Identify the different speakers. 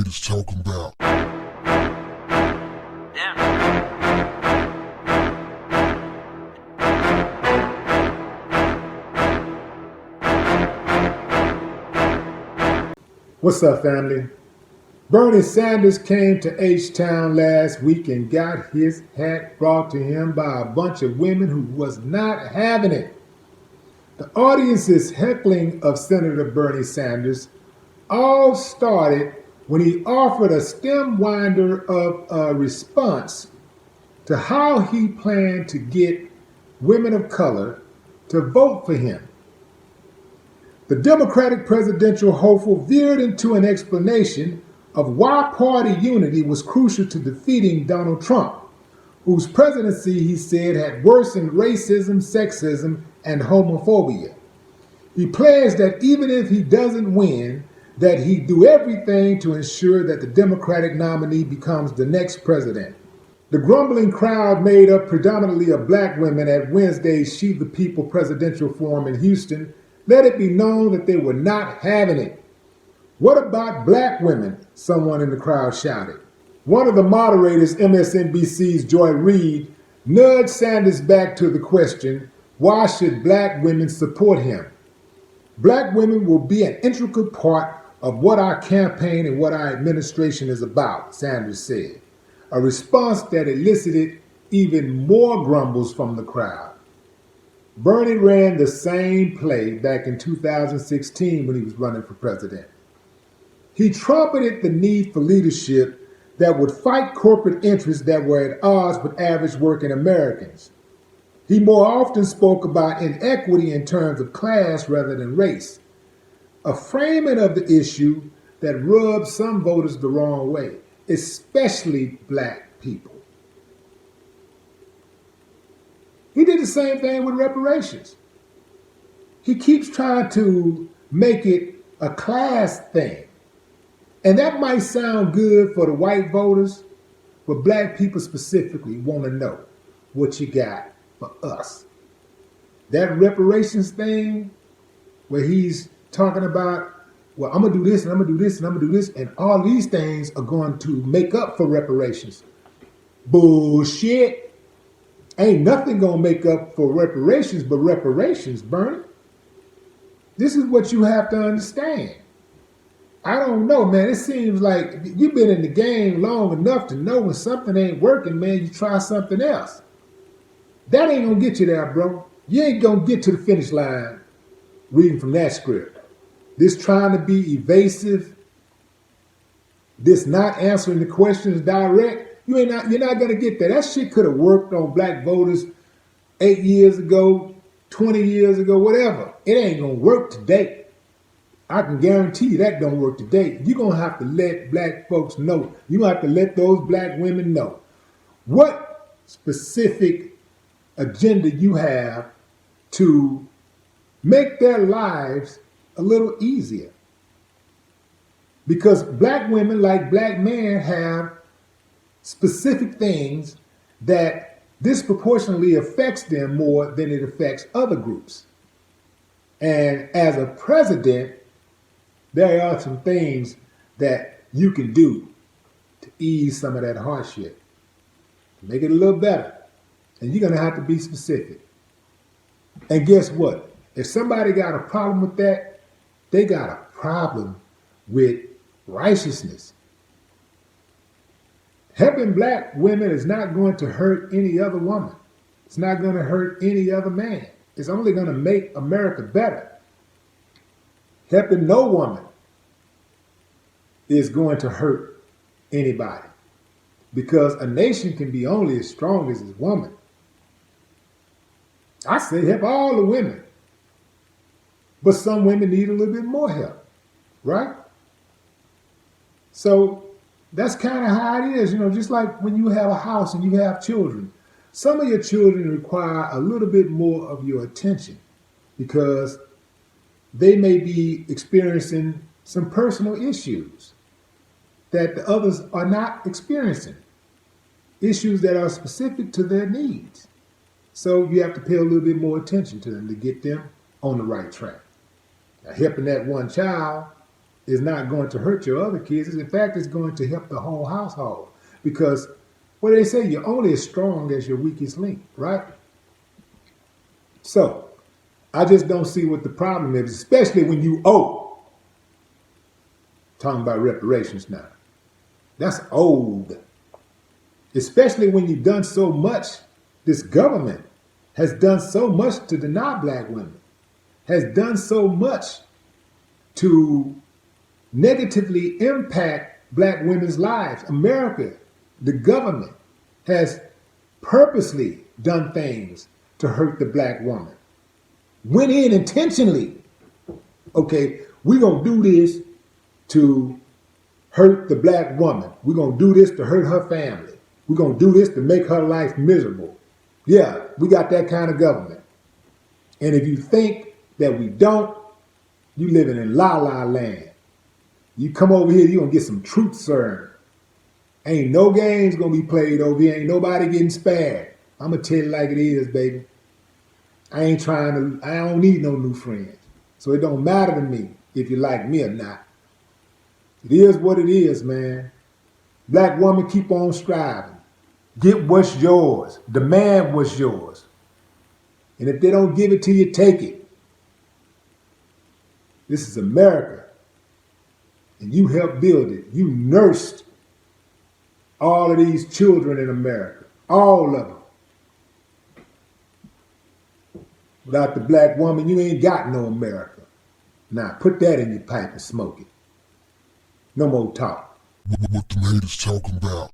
Speaker 1: is talking about.
Speaker 2: What's up, family? Bernie Sanders came to H-Town last week and got his hat brought to him by a bunch of women who was not having it. The audience's heckling of Senator Bernie Sanders all started when he offered a stem winder of a response to how he planned to get women of color to vote for him. The Democratic presidential hopeful veered into an explanation of why party unity was crucial to defeating Donald Trump, whose presidency, he said, had worsened racism, sexism, and homophobia. He pledged that even if he doesn't win, that he'd do everything to ensure that the Democratic nominee becomes the next president. The grumbling crowd, made up predominantly of black women at Wednesday's She the People presidential forum in Houston, let it be known that they were not having it. "What about black women?" someone in the crowd shouted. One of the moderators, MSNBC's Joy Reid, nudged Sanders back to the question, why should black women support him? "Black women will be an integral part of what our campaign and what our administration is about," Sanders said, a response that elicited even more grumbles from the crowd. Bernie ran the same play back in 2016 when he was running for president. He trumpeted the need for leadership that would fight corporate interests that were at odds with average working Americans. He more often spoke about inequity in terms of class rather than race, a framing of the issue that rubbed some voters the wrong way, especially black people. He did the same thing with reparations. He keeps trying to make it a class thing. And that might sound good for the white voters, but black people specifically want to know what you got for us. That reparations thing where he's talking about, well, I'm going to do this and I'm going to do this and I'm going to do this, and all these things are going to make up for reparations. Bullshit. Ain't nothing going to make up for reparations but reparations, Bernie. This is what you have to understand. I don't know, man. It seems like you've been in the game long enough to know when something ain't working, man, you try something else. That ain't going to get you there, bro. You ain't going to get to the finish line reading from that script. This trying to be evasive, this not answering the questions direct, you're not going to get there. That shit could have worked on black voters 8 years ago, 20 years ago, whatever. It ain't going to work today. I can guarantee you that don't work today. You're going to have to let black folks know. You're going to have to let those black women know what specific agenda you have to make their lives a little easier. Because black women, like black men, have specific things that disproportionately affects them more than it affects other groups. And as a president, there are some things that you can do to ease some of that hardship, to make it a little better. And you're going to have to be specific. And guess what? If somebody got a problem with that, they got a problem with righteousness. Helping black women is not going to hurt any other woman. It's not going to hurt any other man. It's only going to make America better. Helping no woman is going to hurt anybody, because a nation can be only as strong as its woman. I say help all the women, but some women need a little bit more help, right? So that's kind of how it is, just like when you have a house and you have children. Some of your children require a little bit more of your attention because they may be experiencing some personal issues that the others are not experiencing, issues that are specific to their needs. So you have to pay a little bit more attention to them to get them on the right track. Now, helping that one child is not going to hurt your other kids. In fact, it's going to help the whole household. Because what they say, you're only as strong as your weakest link, right? So I just don't see what the problem is, especially when you owe. Talking about reparations now. That's old. Especially when you've done so much. This government has done so much to deny black women, has done so much to negatively impact black women's lives. America, the government, has purposely done things to hurt the black woman. Went in intentionally. Okay, we're going to do this to hurt the black woman. We're going to do this to hurt her family. We're going to do this to make her life miserable. Yeah, we got that kind of government. And if you think that we don't, you living in la-la land. You come over here, you're going to get some truth served. Ain't no games going to be played over here. Ain't nobody getting spared. I'm going to tell you like it is, baby. I don't need no new friends. So it don't matter to me if you like me or not. It is what it is, man. Black woman, keep on striving. Get what's yours. Demand what's yours. And if they don't give it to you, take it. This is America. And you helped build it. You nursed all of these children in America. All of them. Without the black woman, you ain't got no America. Now, put that in your pipe and smoke it. No more talk.
Speaker 1: What them haters talking about?